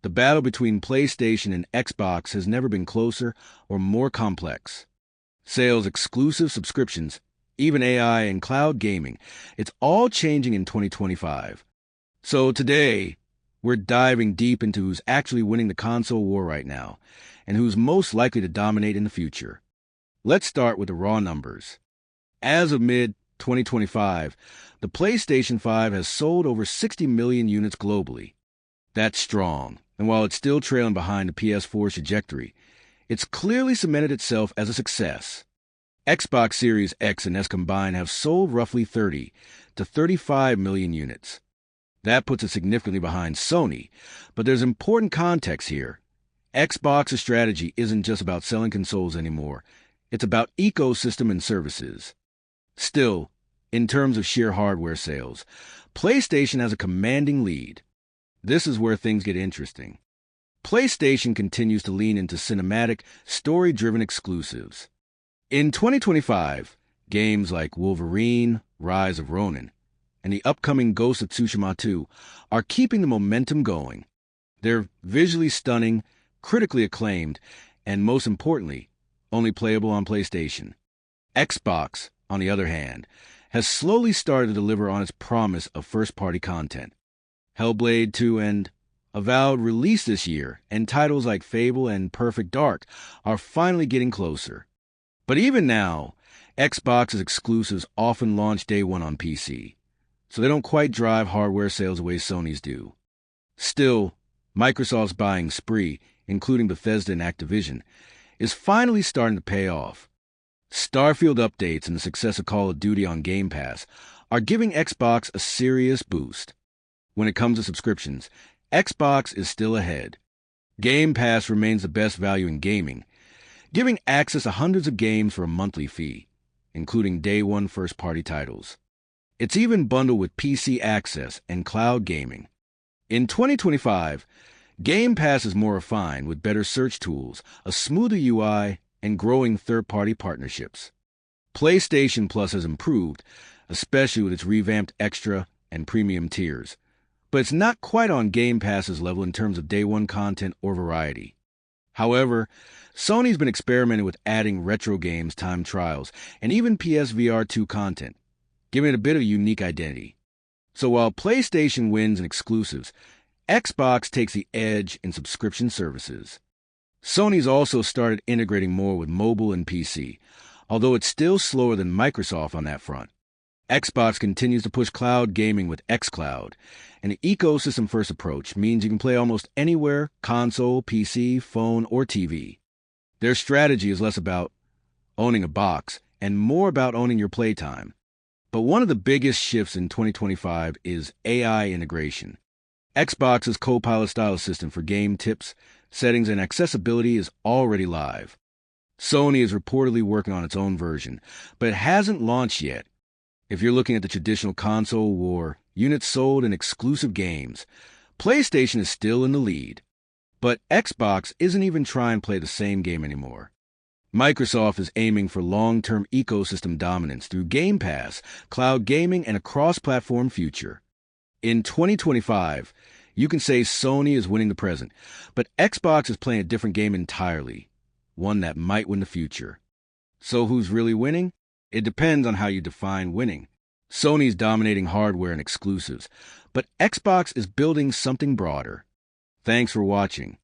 The battle between PlayStation and Xbox has never been closer or more complex. Sales, exclusive subscriptions, even AI and cloud gaming, it's all changing in 2025. So today, we're diving deep into who's actually winning the console war right now and who's most likely to dominate in the future. Let's start with the raw numbers. As of mid-2025, the PlayStation 5 has sold over 60 million units globally. That's strong, and while it's still trailing behind the PS4's trajectory, it's clearly cemented itself as a success. Xbox Series X and S combined have sold roughly 30 to 35 million units. That puts it significantly behind Sony, but there's important context here. Xbox's strategy isn't just about selling consoles anymore. It's about ecosystem and services. Still, in terms of sheer hardware sales, PlayStation has a commanding lead. This is where things get interesting. PlayStation continues to lean into cinematic, story-driven exclusives. In 2025, games like Wolverine, Rise of Ronin, and the upcoming Ghost of Tsushima 2 are keeping the momentum going. They're visually stunning, critically acclaimed, and most importantly, only playable on PlayStation. Xbox, on the other hand, has slowly started to deliver on its promise of first-party content. Hellblade 2 and Avowed released this year, and titles like Fable and Perfect Dark are finally getting closer. But even now, Xbox's exclusives often launch day one on PC, so they don't quite drive hardware sales the way Sony's do. Still, Microsoft's buying spree, including Bethesda and Activision, is finally starting to pay off. Starfield updates and the success of Call of Duty on Game Pass are giving Xbox a serious boost. When it comes to subscriptions, Xbox is still ahead. Game Pass remains the best value in gaming, giving access to hundreds of games for a monthly fee, including day one first-party titles. It's even bundled with PC access and cloud gaming. In 2025, Game Pass is more refined with better search tools, a smoother UI, and growing third-party partnerships. PlayStation Plus has improved, especially with its revamped extra and premium tiers, but it's not quite on Game Pass's level in terms of day one content or variety. However, Sony's been experimenting with adding retro games, time trials, and even PSVR 2 content, giving it a bit of a unique identity. So while PlayStation wins in exclusives, Xbox takes the edge in subscription services. Sony's also started integrating more with mobile and PC, although it's still slower than Microsoft on that front. Xbox continues to push cloud gaming with xCloud, and the ecosystem-first approach means you can play almost anywhere, console, PC, phone, or TV. Their strategy is less about owning a box and more about owning your playtime. But one of the biggest shifts in 2025 is AI integration. Xbox's Copilot-style assistant for game tips, settings, and accessibility is already live. Sony is reportedly working on its own version, but it hasn't launched yet. If you're looking at the traditional console war, units sold and exclusive games, PlayStation is still in the lead. But Xbox isn't even trying to play the same game anymore. Microsoft is aiming for long-term ecosystem dominance through Game Pass, cloud gaming, and a cross-platform future. In 2025, you can say Sony is winning the present, but Xbox is playing a different game entirely, one that might win the future. So who's really winning? It depends on how you define winning. Sony's dominating hardware and exclusives, but Xbox is building something broader. Thanks for watching.